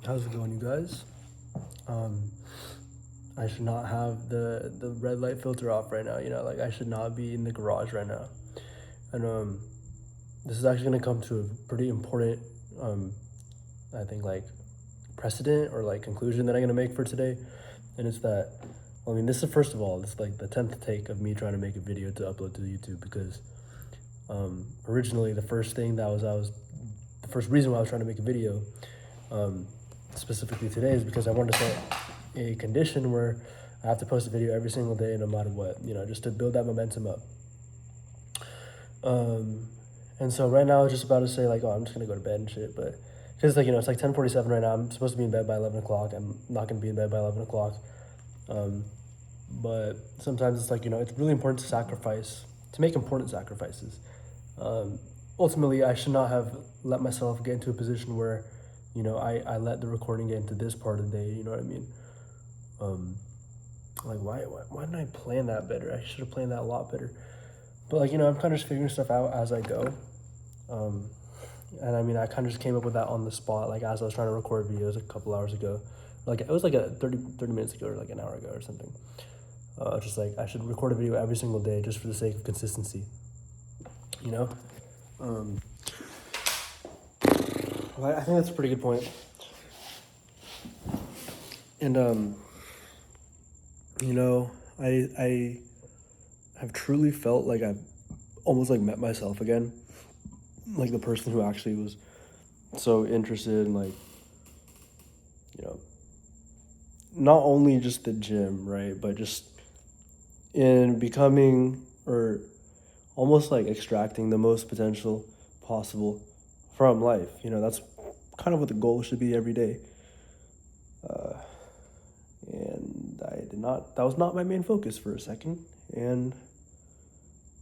How's it going, you guys? Um, I should not have the red light filter off right now. Like I should not be in the garage right now. And this is actually gonna come to a pretty important, um, I think like precedent or like conclusion that I'm gonna make for today, and it's that. I mean, this is first of all, this is like the 10th take of me trying to make a video to upload to YouTube because originally the first thing that was I was the first reason why I was trying to make a video um, specifically today is because I wanted to set a condition where I have to post a video every single day, no matter what, just to build that momentum up. Um, and so right now I was just about to say like, oh, I'm just gonna go to bed and shit, but because like it's like 10:47 right now. I'm supposed to be in bed by 11 o'clock. I'm not gonna be in bed by 11 o'clock. Um, but sometimes it's like it's really important to make important sacrifices. Ultimately, I should not have let myself get into a position where I let the recording get into this part of the day. You know what I mean? Um, like why didn't I plan that better? I should have planned that a lot better. But like I'm kind of just figuring stuff out as I go. Um, and I mean I kind of just came up with that on the spot, like as I was trying to record videos a couple hours ago. Like it was like a 30 minutes ago or like an hour ago or something. Just like I should record a video every single day just for the sake of consistency. You know. Um, well, I think that's a pretty good point. And I have truly felt like I've almost like met myself again, like the person who actually was so interested in like you know not only just the gym, right, but just in becoming or almost like extracting the most potential possible from life. That's kind of what the goal should be every day. Uh, and I did not. That was not my main focus for a second, and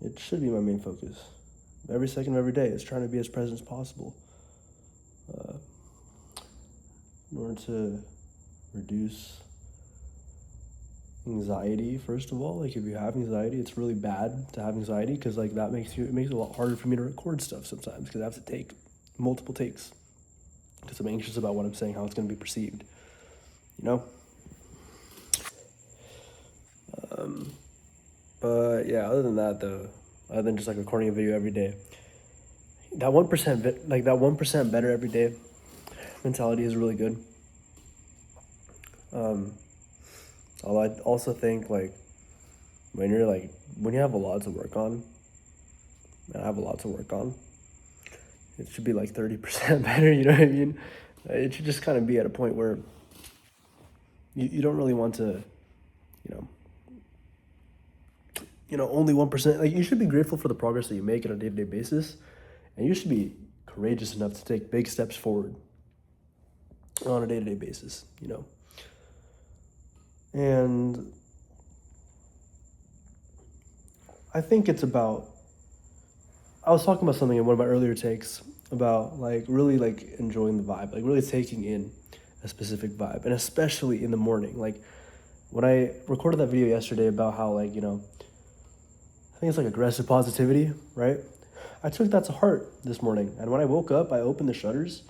it should be my main focus. Every second of every day is trying to be as present as possible. Uh, in order to reduce anxiety, first of all, like if you have anxiety, it's really bad to have anxiety because like it makes it a lot harder for me to record stuff sometimes because I have to take multiple takes because I'm anxious about what I'm saying, how it's going to be perceived. You know. But yeah, other than that though, other than just like recording a video every day, that 1%, like that 1% better every day mentality is really good. Although I also think like when you have a lot to work on, and I have a lot to work on, it should be like 30% better. You know what I mean? It should just kind of be at a point where you don't really want to, you know, only 1%. Like you should be grateful for the progress that you make on a day-to-day basis, and you should be courageous enough to take big steps forward on a day-to-day basis. And I think it's about. I was talking about something in one of my earlier takes about like really like enjoying the vibe, like really taking in a specific vibe, and especially in the morning. Like when I recorded that video yesterday about how like I think it's like aggressive positivity, right? I took that to heart this morning, and when I woke up, I opened the shutters,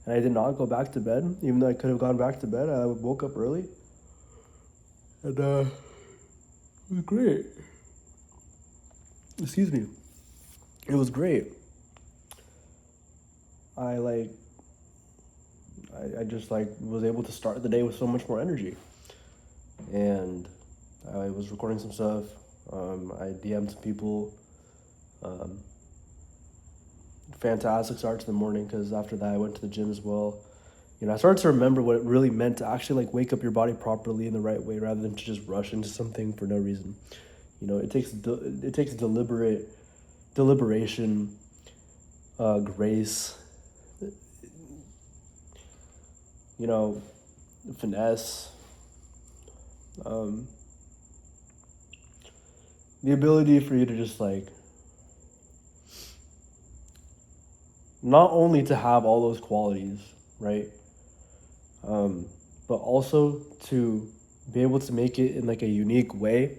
and I did not go back to bed, even though I could have gone back to bed. I woke up early, and it was great. Excuse me. It was great. I like. I just like was able to start the day with so much more energy, and I was recording some stuff. I DM'd some people. Um, Fantastic start to the morning because after that I went to the gym as well. I started to remember what it really meant to actually like wake up your body properly in the right way rather than to just rush into something for no reason. It takes deliberation, grace, finesse, um, the ability for you to just like not only to have all those qualities, right? But also to be able to make it in like a unique way,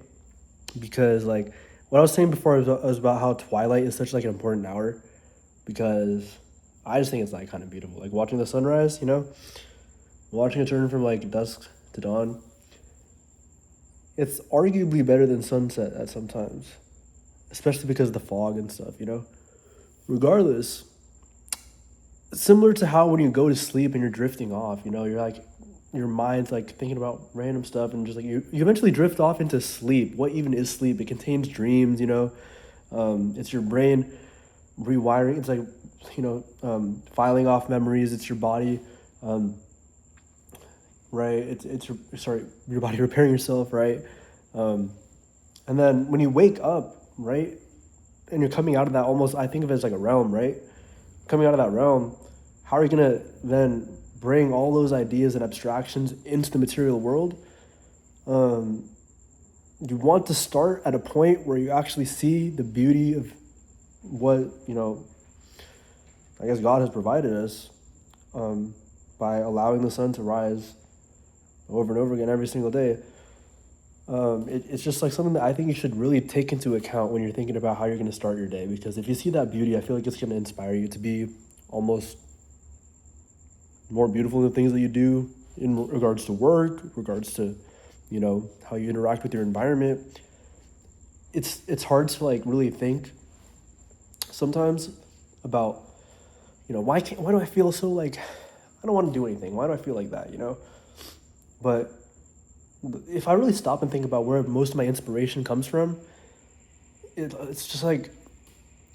because like what I was saying before was about how twilight is such like an important hour, because I just think it's like kind of beautiful, like watching the sunrise. watching it turn from like dusk to dawn, it's arguably better than sunset at sometimes, especially because of the fog and stuff, you know? Regardless, similar to how when you go to sleep and you're drifting off, you know, you're like, your mind's like thinking about random stuff and just like you eventually drift off into sleep. What even is sleep? It contains dreams, you know? It's your brain rewiring. It's like, filing off memories. It's your body, right? Your body repairing yourself, right? And then when you wake up, right, and you're coming out of that almost, I think of it as like a realm, right? Coming out of that realm, how are you gonna then bring all those ideas and abstractions into the material world? You want to start at a point where you actually see the beauty of what, I guess God has provided us, by allowing the sun to rise over and over again every single day. It's just like something that I think you should really take into account when you're thinking about how you're going to start your day. Because if you see that beauty, I feel like it's going to inspire you to be almost more beautiful in the things that you do in regards to work, regards to, how you interact with your environment. It's hard to like really think sometimes about, why do I feel so like I don't want to do anything? Why do I feel like that? But if I really stop and think about where most of my inspiration comes from, it's just like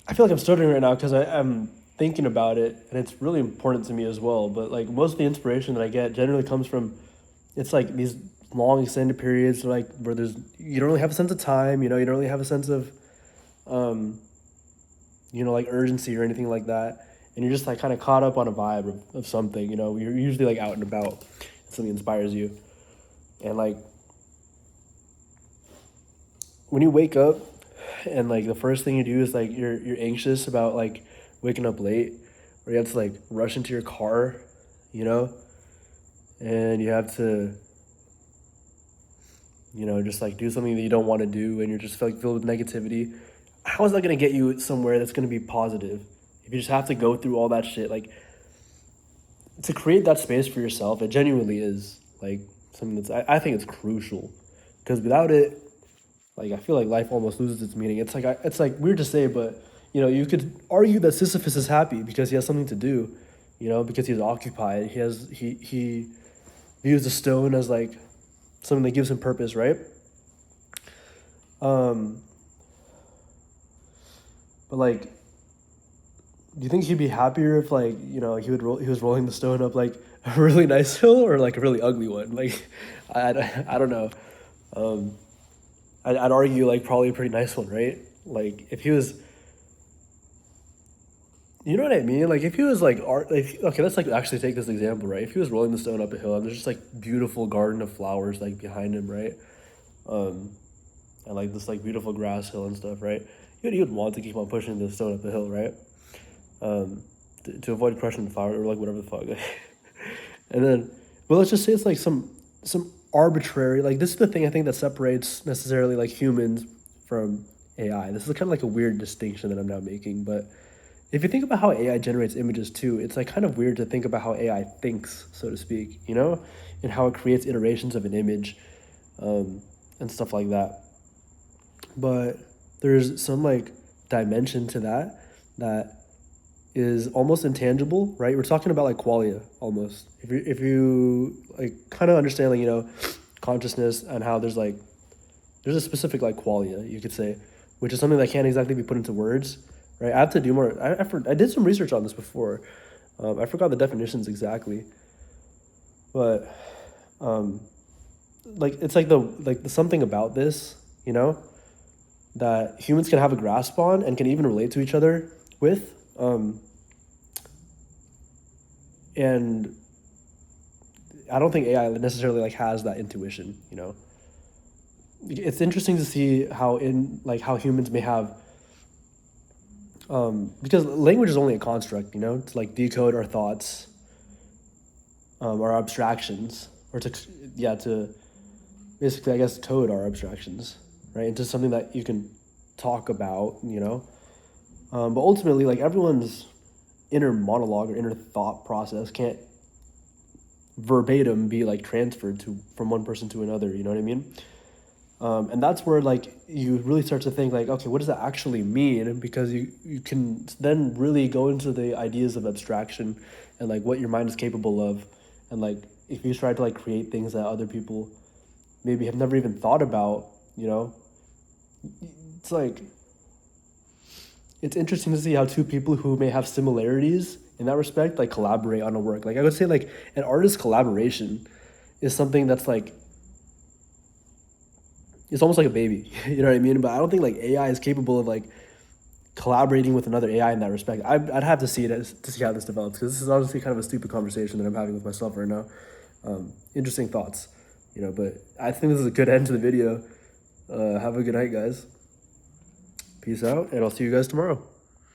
I feel like I'm stuttering right now because I'm thinking about it and it's really important to me as well. But like most of the inspiration that I get generally comes from, it's like these long extended periods like where you don't really have a sense of time, you don't really have a sense of, like urgency or anything like that. And you're just like kind of caught up on a vibe of something, you're usually like out and about and something inspires you. And like when you wake up and like the first thing you do is like you're anxious about like waking up late, or you have to like rush into your car, and you have to just like do something that you don't want to do, and you're just like filled with negativity. How is that going to get you somewhere that's going to be positive if you just have to go through all that shit? Like, to create that space for yourself, it genuinely is like something that's I think it's crucial, because without it, like I feel like life almost loses its meaning. It's like weird to say, but you could argue that Sisyphus is happy because he has something to do, because he's occupied. He views the stone as like something that gives him purpose, right? But like, do you think he'd be happier if like he was rolling the stone up like a really nice hill or like a really ugly one? Like, I don't know. I'd argue like probably a pretty nice one, right? Like if he was, you know what I mean? Like if he was like art, like okay, let's like actually take this example, right? If he was rolling the stone up a hill and there's just like beautiful garden of flowers like behind him, right? And like this like beautiful grass hill and stuff, right? You'd want to keep on pushing the stone up the hill, right? To avoid crushing the flower or like whatever the fuck. And then, but let's just say it's like some arbitrary, like this is the thing I think that separates necessarily like humans from AI. This is kind of like a weird distinction that I'm now making, but if you think about how AI generates images too, it's like kind of weird to think about how AI thinks, so to speak, and how it creates iterations of an image, and stuff like that. But there's some like dimension to that is almost intangible, right? We're talking about like qualia almost. If you like kind of understand like consciousness and how there's a specific like qualia you could say, which is something that can't exactly be put into words, right? I have to do more. I did some research on this before. I forgot the definitions exactly, but like it's like the something about this, that humans can have a grasp on and can even relate to each other with. And I don't think AI necessarily like has that intuition, It's interesting to see how humans may have, because language is only a construct, to like decode our thoughts, our abstractions, or to basically, I guess, code our abstractions, right, into something that you can talk about, but ultimately, like everyone's inner monologue or inner thought process can't verbatim be like transferred to from one person to another. You know what I mean? And that's where like you really start to think like, okay, what does that actually mean? Because you can then really go into the ideas of abstraction and like what your mind is capable of, and like if you try to like create things that other people maybe have never even thought about, you know, it's like it's interesting to see how two people who may have similarities in that respect like collaborate on a work. Like I would say like an artist collaboration is something that's like it's almost like a baby. You know what I mean? But I don't think like AI is capable of like collaborating with another AI in that respect. I'd have to see to see how this develops, because this is honestly kind of a stupid conversation that I'm having with myself right now. Interesting thoughts, you know. But I think this is a good end to the video. Have a good night, guys. Peace out, and I'll see you guys tomorrow.